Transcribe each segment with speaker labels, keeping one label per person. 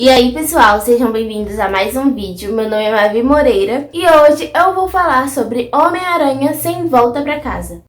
Speaker 1: E aí pessoal, sejam bem-vindos a mais um vídeo. Meu nome é Mavi Moreira e hoje eu vou falar sobre Homem-Aranha Sem Volta Pra Casa.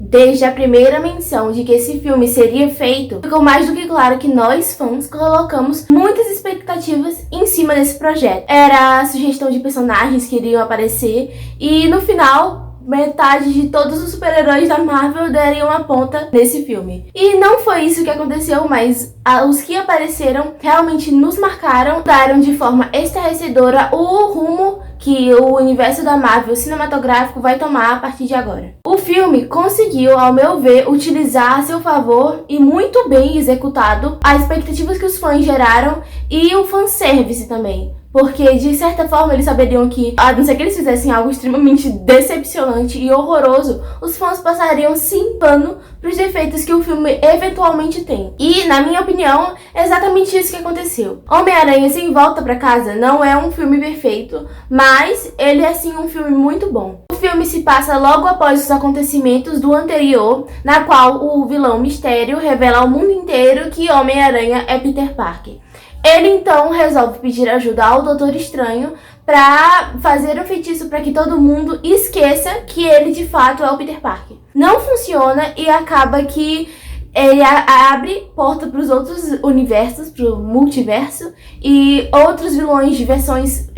Speaker 1: Desde a primeira menção de que esse filme seria feito, ficou mais do que claro que nós, fãs, colocamos muitas expectativas em cima desse projeto. Era a sugestão de personagens que iriam aparecer e no final metade de todos os super-heróis da Marvel dariam uma ponta nesse filme. E não foi isso que aconteceu, mas os que apareceram realmente nos marcaram, mudaram de forma estarrecedora o rumo que o universo da Marvel cinematográfico vai tomar a partir de agora. O filme conseguiu, ao meu ver, utilizar a seu favor e muito bem executado as expectativas que os fãs geraram e o fanservice também. Porque, de certa forma, eles saberiam que, a não ser que eles fizessem algo extremamente decepcionante e horroroso, os fãs passariam sim pano pros defeitos que o filme eventualmente tem. E, na minha opinião, é exatamente isso que aconteceu. Homem-Aranha Sem Volta Pra Casa não é um filme perfeito, mas ele é sim um filme muito bom. O filme se passa logo após os acontecimentos do anterior, na qual o vilão Mistério revela ao mundo inteiro que Homem-Aranha é Peter Parker. Ele então resolve pedir ajuda ao Doutor Estranho para fazer um feitiço para que todo mundo esqueça que ele de fato é o Peter Parker. Não funciona e acaba que ele abre porta para os outros universos, para o multiverso, e outros vilões de versões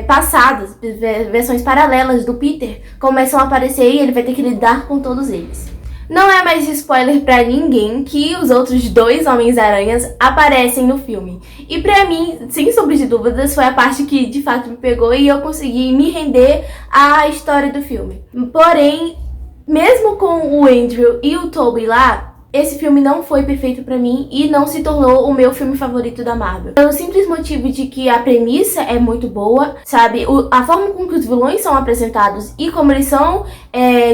Speaker 1: passadas, versões paralelas do Peter, começam a aparecer e ele vai ter que lidar com todos eles. Não é mais spoiler pra ninguém que os outros dois Homens-Aranhas aparecem no filme. E pra mim, sem sombra de dúvidas, foi a parte que de fato me pegou e eu consegui me render à história do filme. Porém, mesmo com o Andrew e o Tobey lá, esse filme não foi perfeito pra mim e não se tornou o meu filme favorito da Marvel. Pelo simples motivo de que a premissa é muito boa, sabe? A forma com que os vilões são apresentados e como eles são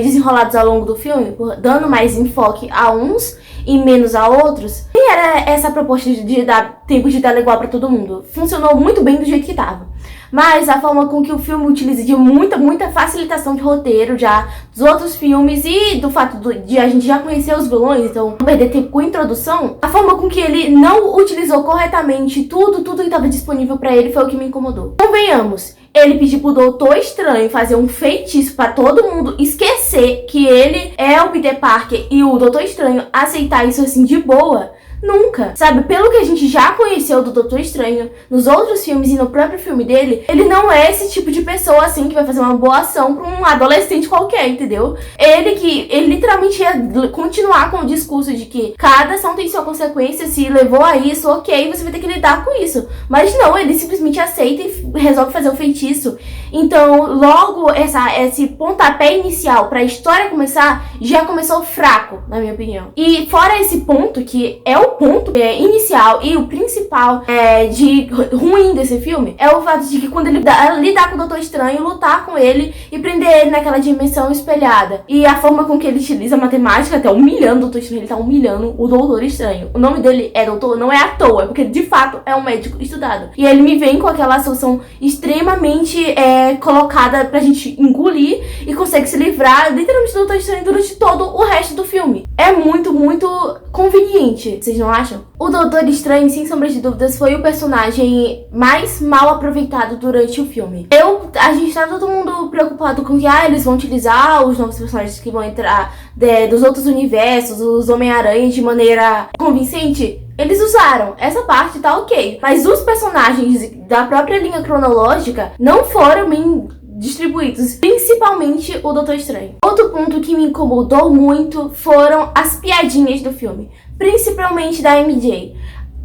Speaker 1: desenrolados ao longo do filme, dando mais enfoque a uns e menos a outros. Nem era essa proposta de dar tempo de tela igual pra todo mundo. Funcionou muito bem do jeito que tava. Mas a forma com que o filme utiliza de muita facilitação de roteiro já dos outros filmes e do fato de a gente já conhecer os vilões, então não perder tempo com a introdução, a forma com que ele não utilizou corretamente tudo que estava disponível pra ele foi o que me incomodou. Convenhamos, ele pediu pro Doutor Estranho fazer um feitiço pra todo mundo esquecer que ele é o Peter Parker e o Doutor Estranho aceitar isso assim de boa. Nunca, sabe? Pelo que a gente já conheceu do Doutor Estranho nos outros filmes e no próprio filme dele, ele não é esse tipo de pessoa assim que vai fazer uma boa ação pra um adolescente qualquer, entendeu? Ele literalmente ia continuar com o discurso de que cada ação tem sua consequência, se levou a isso, ok, você vai ter que lidar com isso. Mas não, ele simplesmente aceita e resolve fazer o feitiço. Então, logo esse pontapé inicial pra história começar, já começou fraco, na minha opinião. E fora esse ponto, que é o ponto inicial e o principal de ruim desse filme, é o fato de que quando ele lidar com o Doutor Estranho, lutar com ele e prender ele naquela dimensão espelhada. E a forma com que ele utiliza a matemática, até humilhando o Doutor Estranho, ele tá humilhando o Doutor Estranho. O nome dele é Doutor, não é à toa, é porque de fato é um médico estudado. E ele me vem com aquela solução extremamente colocada pra gente engolir e consegue se livrar literalmente do Doutor Estranho durante todo o resto do filme. É muito conveniente, vocês não acham? O Doutor Estranho, sem sombra de dúvidas, foi o personagem mais mal aproveitado durante o filme. A gente tá todo mundo preocupado com que eles vão utilizar os novos personagens que vão entrar dos outros universos, os Homem-Aranha de maneira convincente. Eles usaram, essa parte tá ok. Mas os personagens da própria linha cronológica não foram bem distribuídos, principalmente o Doutor Estranho. Outro ponto que me incomodou muito foram as piadinhas do filme, principalmente da MJ.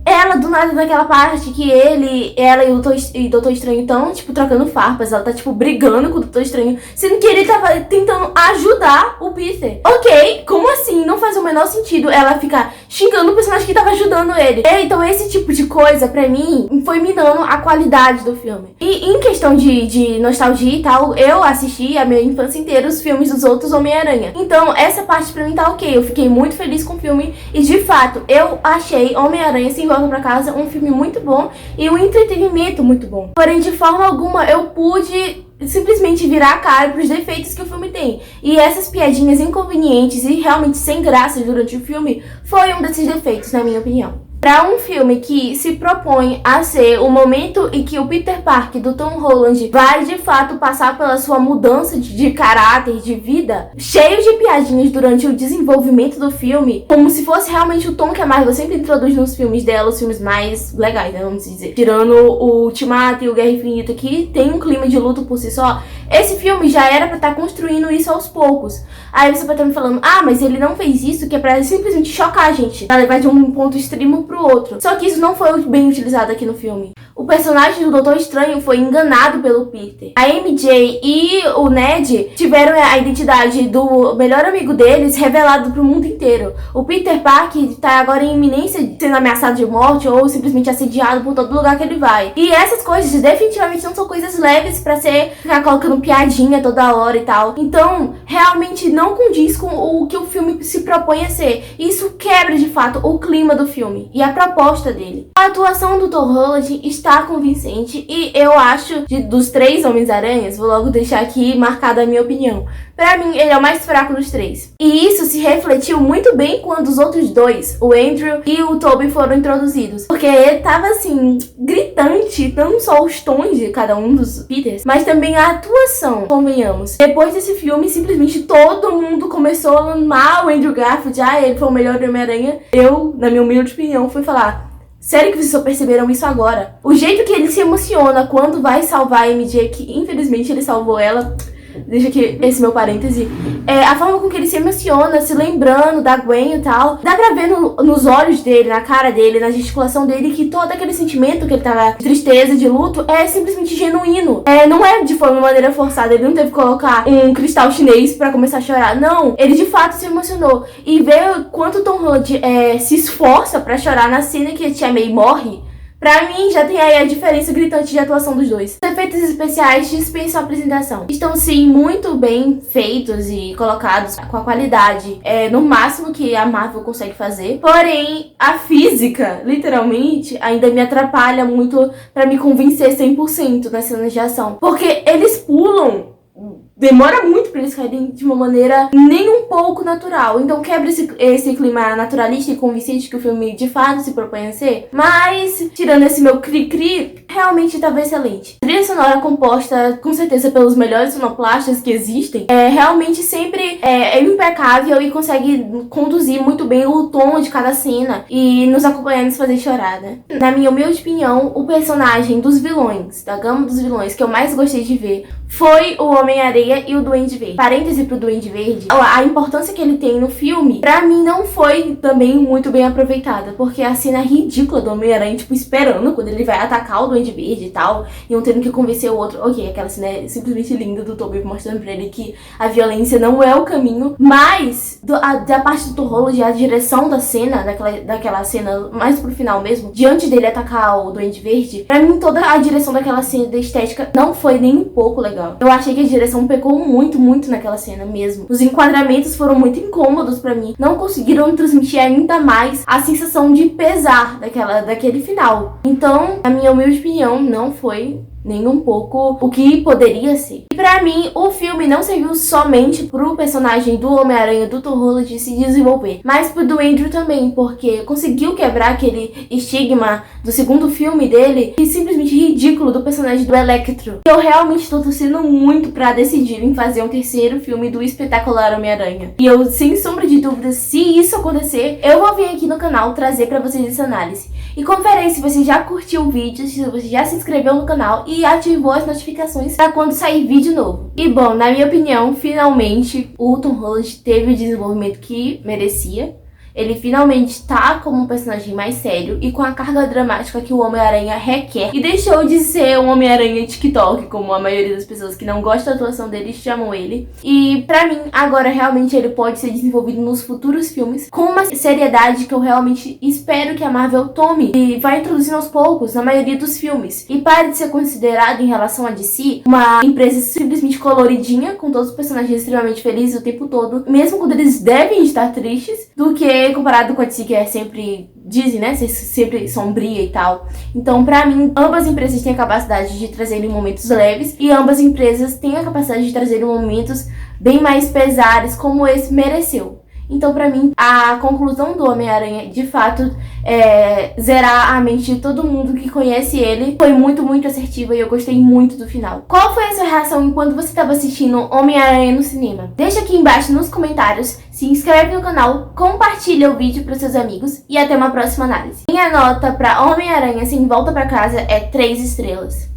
Speaker 1: Ela, do nada, naquela parte que ela e o Doutor Estranho estão, tipo, trocando farpas. Ela tá, tipo, brigando com o Doutor Estranho, sendo que ele tava tentando ajudar o Peter. Ok, como assim? Não faz o menor sentido ela ficar xingando o personagem que tava ajudando ele. Então, esse tipo de coisa, pra mim, foi minando a qualidade do filme. E em questão de nostalgia e tal, eu assisti a minha infância inteira os filmes dos outros Homem-Aranha. Então, essa parte pra mim tá ok. Eu fiquei muito feliz com o filme e, de fato, eu achei Homem-Aranha Sem Volta Pra Casa um filme muito bom e um entretenimento muito bom. Porém, de forma alguma, eu pude simplesmente virar a cara pros defeitos que o filme tem. E essas piadinhas inconvenientes e realmente sem graça durante o filme foi um desses defeitos, na minha opinião. Para um filme que se propõe a ser o momento em que o Peter Parker do Tom Holland vai de fato passar pela sua mudança de caráter, de vida, cheio de piadinhas durante o desenvolvimento do filme, como se fosse realmente o tom que a Marvel sempre introduz nos filmes dela, os filmes mais legais, né, vamos dizer. Tirando o Ultimato e o Guerra Infinita, que tem um clima de luto por si só, esse filme já era pra estar construindo isso aos poucos. Aí você pode estar me falando, mas ele não fez isso, que é pra simplesmente chocar a gente, pra levar de um ponto extremo pro outro. Só que isso não foi bem utilizado aqui no filme. O personagem do Doutor Estranho foi enganado pelo Peter. A MJ e o Ned tiveram a identidade do melhor amigo deles revelado pro mundo inteiro. O Peter Parker tá agora em iminência de sendo ameaçado de morte ou simplesmente assediado por todo lugar que ele vai. E essas coisas definitivamente não são coisas leves pra ficar colocando piadinha toda hora e tal. Então, realmente não condiz com o que o filme se propõe a ser. Isso quebra de fato o clima do filme e a proposta dele. A atuação do Tom Holland está convincente e eu acho, dos 3 Homens-Aranhas, vou logo deixar aqui marcada a minha opinião. Pra mim, ele é o mais fraco dos 3. E isso se refletiu muito bem quando os outros 2, o Andrew e o Tobey, foram introduzidos. Porque tava assim, gritante, não só os tons de cada um dos Peters, mas também a atuação, convenhamos. Depois desse filme, simplesmente todo mundo começou a amar o Andrew Garfield. Ele foi o melhor Homem-Aranha. Eu, na minha humilde opinião, fui falar... Sério que vocês só perceberam isso agora? O jeito que ele se emociona quando vai salvar a MJ, que infelizmente ele salvou ela... Deixa aqui esse meu parêntese. A forma com que ele se emociona, se lembrando da Gwen e tal. Dá pra ver nos olhos dele, na cara dele, na gesticulação dele, que todo aquele sentimento que ele tava de tristeza, de luto, é simplesmente genuíno. Não é de maneira forçada. Ele não teve que colocar um cristal chinês pra começar a chorar. Não, ele de fato se emocionou. E ver quanto Tom Holland se esforça pra chorar na cena que a Tia May morre. Pra mim, já tem aí a diferença gritante de atuação dos dois. Os efeitos especiais dispensam a apresentação. Estão, sim, muito bem feitos e colocados com a qualidade no máximo que a Marvel consegue fazer. Porém, a física, literalmente, ainda me atrapalha muito pra me convencer 100% nas cenas de ação. Porque eles pulam... Demora muito pra eles caírem de uma maneira nem um pouco natural. Então quebra esse clima naturalista e convincente que o filme de fato se propõe a ser. Mas, tirando esse meu cri-cri, realmente estava excelente. A trilha sonora composta, com certeza, pelos melhores sonoplastas que existem, realmente sempre é impecável e consegue conduzir muito bem o tom de cada cena e nos acompanhar e nos fazer chorar, né? Na minha humilde opinião, o personagem dos vilões, da gama dos vilões que eu mais gostei de ver, foi o Homem-Aranha e o Duende Verde. Parêntese pro Duende Verde, a importância que ele tem no filme, pra mim não foi também muito bem aproveitada, porque a cena ridícula do Homem-Aranha, tipo, esperando quando ele vai atacar o Duende Verde e tal, e um tendo que convencer o outro. Ok, aquela cena é simplesmente linda do Tobey mostrando pra ele que a violência não é o caminho, mas da parte do Tom Holland, a direção da cena, daquela cena mais pro final mesmo, diante dele atacar o Duende Verde, pra mim toda a direção daquela cena da estética não foi nem um pouco legal. Eu achei que a direção pecou muito naquela cena mesmo. Os enquadramentos foram muito incômodos pra mim. Não conseguiram transmitir ainda mais a sensação de pesar daquele final. Então, na minha humilde opinião, não foi nem um pouco o que poderia ser. E pra mim, o filme não serviu somente pro personagem do Homem-Aranha, do Tom Holland, se desenvolver, mas pro do Andrew também, porque conseguiu quebrar aquele estigma do segundo filme dele, e simplesmente ridículo, do personagem do Electro. Eu realmente estou torcendo muito pra decidirem fazer um terceiro filme do espetacular Homem-Aranha. E eu, sem sombra de dúvidas, se isso acontecer, eu vou vir aqui no canal trazer pra vocês essa análise. E confere aí se você já curtiu o vídeo, se você já se inscreveu no canal e ativou as notificações para quando sair vídeo novo. E bom, na minha opinião, finalmente o Tom Holland teve o desenvolvimento que merecia. Ele finalmente tá como um personagem mais sério e com a carga dramática que o Homem-Aranha requer. E deixou de ser um Homem-Aranha TikTok, como a maioria das pessoas que não gostam da atuação dele chamam ele. E pra mim, agora realmente ele pode ser desenvolvido nos futuros filmes com uma seriedade que eu realmente espero que a Marvel tome e vai introduzindo aos poucos na maioria dos filmes. E pare de ser considerado, em relação a DC, uma empresa simplesmente coloridinha, com todos os personagens extremamente felizes o tempo todo, mesmo quando eles devem estar tristes, do que Porque comparado com a DC, que é sempre, dizem, né, sempre sombria e tal. Então, pra mim, ambas empresas têm a capacidade de trazerem momentos leves e ambas empresas têm a capacidade de trazerem momentos bem mais pesados, como esse mereceu. Então, pra mim, a conclusão do Homem-Aranha, de fato, é zerar a mente de todo mundo que conhece ele. Foi muito, muito assertiva e eu gostei muito do final. Qual foi a sua reação enquanto você estava assistindo Homem-Aranha no cinema? Deixa aqui embaixo nos comentários, se inscreve no canal, compartilha o vídeo para seus amigos e até uma próxima análise. Minha nota para Homem-Aranha Sem Volta Pra Casa é 3 estrelas.